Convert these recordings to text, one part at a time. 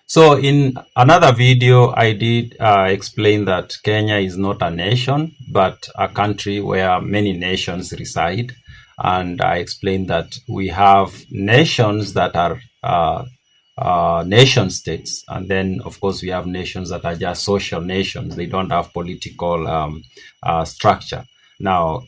So in another video, I did explain that Kenya is not a nation, but a country where many nations reside. And I explained that we have nations that are nation states. And then, of course, we have nations that are just social nations. They don't have political structure. Now,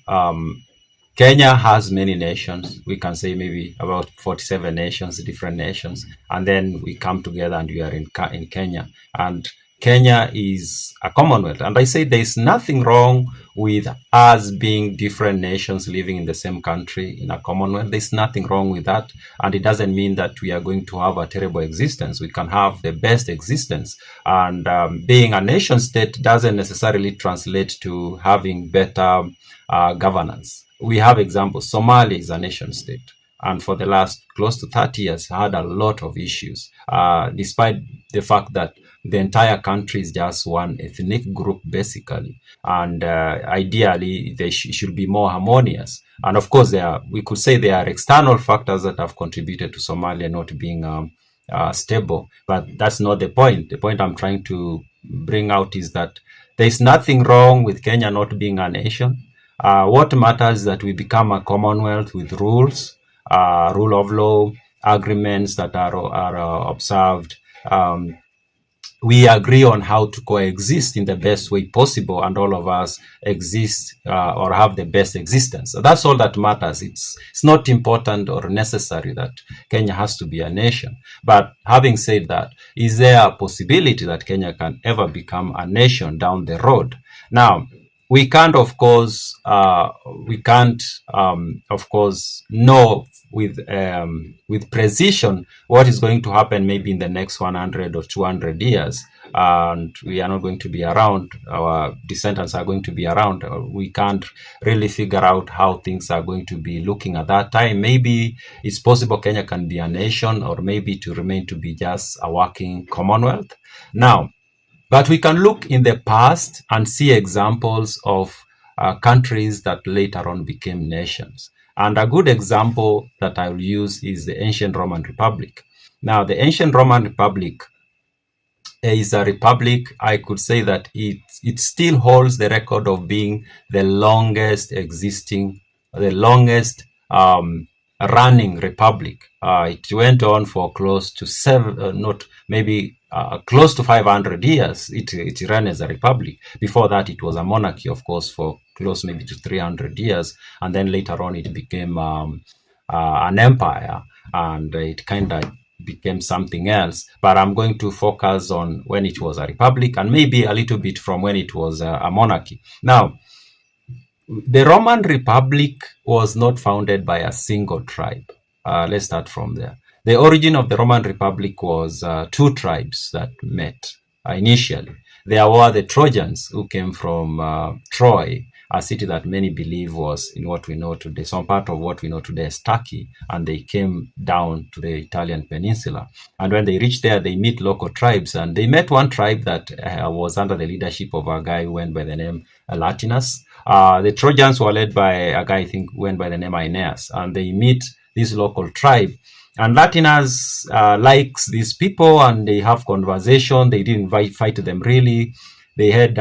Kenya has many nations. We can say maybe about 47 nations, different nations, and then we come together and we are in Kenya. And Kenya is a Commonwealth. And I say there's nothing wrong with us being different nations living in the same country in a Commonwealth. There's nothing wrong with that. And it doesn't mean that we are going to have a terrible existence. We can have the best existence. And being a nation state doesn't necessarily translate to having better governance. We have examples. Somalia is a nation state, and for the last close to 30 years had a lot of issues, despite the fact that the entire country is just one ethnic group basically, and ideally they should be more harmonious. And of course, we could say there are external factors that have contributed to Somalia not being stable, but that's not the point. The point I'm trying to bring out is that there's nothing wrong with Kenya not being a nation. What matters is that we become a Commonwealth with rules, rule of law, agreements that are observed. We agree on how to coexist in the best way possible, and all of us exist or have the best existence. So that's all that matters. It's not important or necessary that Kenya has to be a nation. But having said that, is there a possibility that Kenya can ever become a nation down the road? Now, we can't, of course, know with precision what is going to happen maybe in the next 100 or 200 years, and we are not going to be around. Our descendants are going to be around. We can't really figure out how things are going to be looking at that time. Maybe it's possible Kenya can be a nation, or maybe to remain to be just a working Commonwealth. Now, but we can look in the past and see examples of countries that later on became nations. And a good example that I will use is the ancient Roman Republic. Now, the ancient Roman Republic is a republic. I could say that it still holds the record of being the longest existing, the longest running republic. It went on for close to close to 500 years. It ran as a republic. Before that, it was a monarchy, of course, for close maybe to 300 years, and then later on it became an empire, and it kind of became something else. But I'm going to focus on when it was a republic, and maybe a little bit from when it was a monarchy. Now, the Roman Republic was not founded by a single tribe. Let's start from there. The origin of the Roman Republic was two tribes that met initially. There were the Trojans, who came from Troy, a city that many believe was in what we know today, some part of what we know today as Turkey, and they came down to the Italian peninsula. And when they reached there, they meet local tribes, and they met one tribe that was under the leadership of a guy who went by the name Latinus. The Trojans were led by a guy I think went by the name Aeneas, and they meet this local tribe. And Latinus likes these people, and they have conversation. They didn't fight them really. They had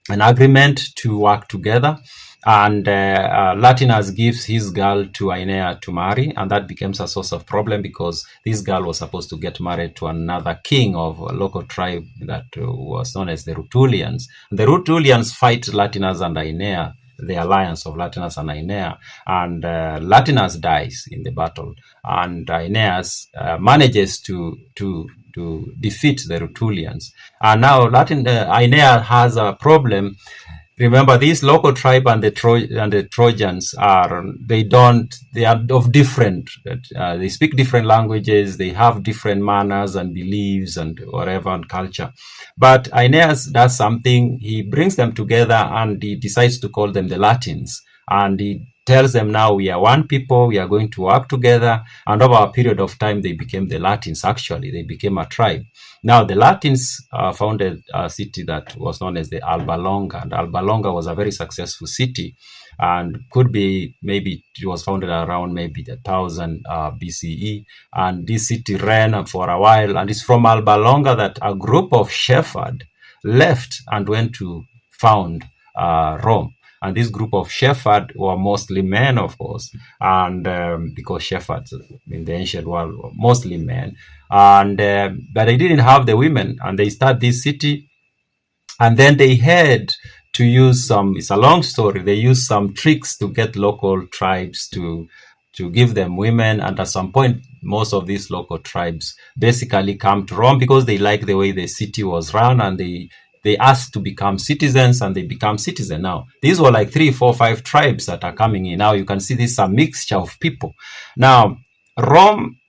an agreement to work together, and Latinus gives his girl to Aeneas to marry, and that becomes a source of problem because this girl was supposed to get married to another king of a local tribe that was known as the Rutulians. The Rutulians fight Latinus and Aeneas, the alliance of Latinus and Aeneas, and Latinus dies in the battle, and Aeneas manages to defeat the Rutulians. And now Aeneas has a problem. Remember, this local tribe and the Trojans they are of different, they speak different languages, they have different manners and beliefs and whatever, and culture. But Aeneas does something. He brings them together and he decides to call them the Latins. And he tells them, now we are one people, we are going to work together. And over a period of time, they became the Latins. Actually, they became a tribe. Now, the Latins founded a city that was known as the Alba Longa, and Alba Longa was a very successful city. and could be maybe it was founded around maybe 1000 BCE, and this city ran for a while, and it's from Alba Longa that a group of shepherds left and went to found Rome. And this group of shepherds were mostly men, of course, and because shepherds in the ancient world were mostly men, and but they didn't have the women, and they start this city, and then they had to use some, it's a long story, they used some tricks to get local tribes to give them women, and at some point most of these local tribes basically come to Rome because they like the way the city was run, and they asked to become citizens, and they become citizens. Now these were like 3, 4, 5 tribes that are coming in. Now you can see this is a mixture of people. Now Rome,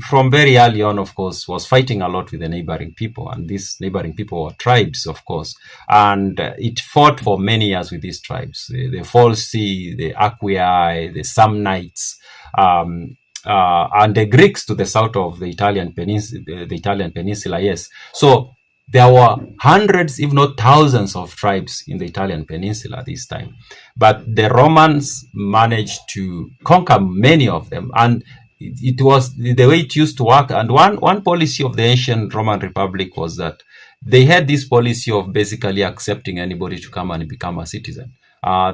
from very early on, of course, was fighting a lot with the neighboring people, and these neighboring people were tribes, of course, and it fought for many years with these tribes: the Volsci, the Aquii, the Samnites, and the Greeks to the south of the Italian peninsula. The Italian peninsula, yes. So there were hundreds, if not thousands, of tribes in the Italian peninsula this time, but the Romans managed to conquer many of them, and it was the way it used to work. And one policy of the ancient Roman Republic was that they had this policy of basically accepting anybody to come and become a citizen.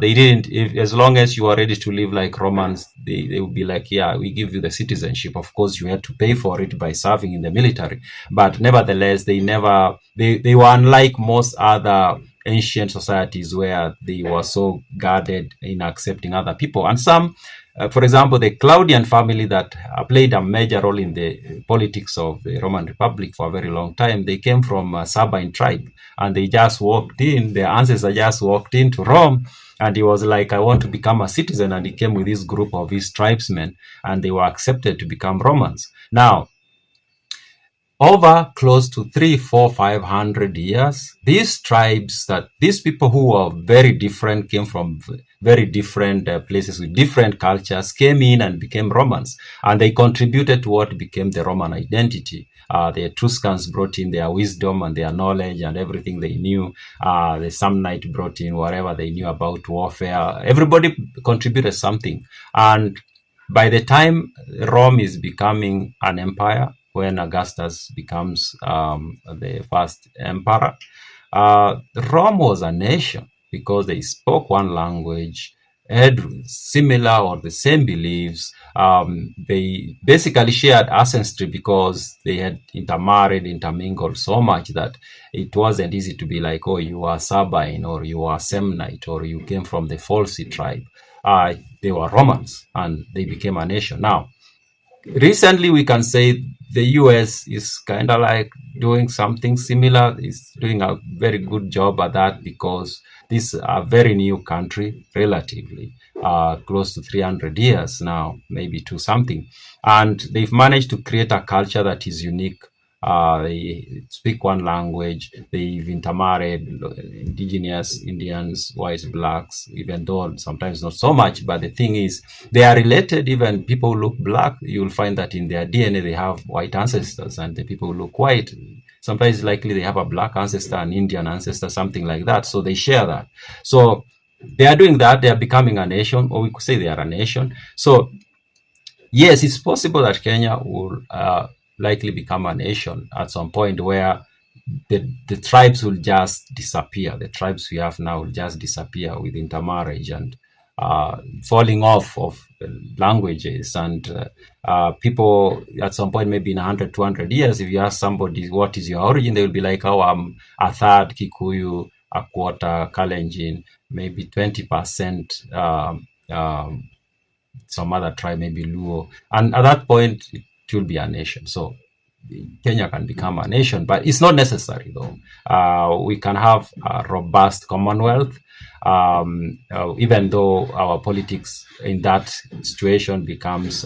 They didn't, if, as long as you are ready to live like Romans, they would be like, yeah, we give you the citizenship. Of course, you had to pay for it by serving in the military, but nevertheless, they were unlike most other ancient societies where they were so guarded in accepting other people. And some, for example, the Claudian family that played a major role in the politics of the Roman Republic for a very long time, they came from a Sabine tribe, and they just walked in, their ancestors just walked into Rome, and he was like, I want to become a citizen, and he came with this group of his tribesmen, and they were accepted to become Romans. Now, over close to 3, 4, 500 years, these tribes, that these people who were very different, came from very different places with different cultures, came in and became Romans, and they contributed to what became the Roman identity. The Etruscans brought in their wisdom and their knowledge and everything they knew. The Samnite brought in whatever they knew about warfare. Everybody contributed something, and by the time Rome is becoming an empire, when Augustus becomes the first emperor, Rome was a nation because they spoke one language, had similar or the same beliefs. They basically shared ancestry because they had intermingled so much that it wasn't easy to be like, oh, you are Sabine, or you are Samnite, or you came from the Volsci tribe. They were Romans, and they became a nation. Now, recently we can say the US is kind of like doing something similar. It's doing a very good job at that because this is a very new country, relatively close to 300 years now, maybe to something, and they've managed to create a culture that is unique. They speak one language. They've intermarried indigenous Indians, whites, blacks, even though sometimes not so much. But the thing is, they are related. Even people who look black, you'll find that in their DNA they have white ancestors, and the people who look white, sometimes likely they have a black ancestor, an Indian ancestor, something like that. So they share that. So they are doing that. They are becoming a nation, or we could say they are a nation. So yes, it's possible that Kenya will likely become a nation at some point where the tribes will just disappear. The tribes we have now will just disappear with intermarriage and falling off of languages. And people at some point, maybe in 100, 200 years, if you ask somebody what is your origin, they will be like, oh, I'm a third Kikuyu, a quarter Kalenjin, maybe 20% some other tribe, maybe Luo. And at that point, it will be a nation. So Kenya can become a nation, but it's not necessary though. We can have a robust Commonwealth, even though our politics in that situation becomes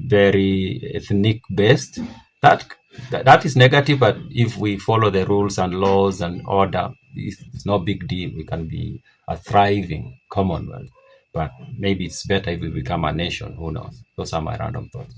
very ethnic based. That is negative, but if we follow the rules and laws and order, it's no big deal. We can be a thriving Commonwealth, but maybe it's better if we become a nation. Who knows? Those are my random thoughts.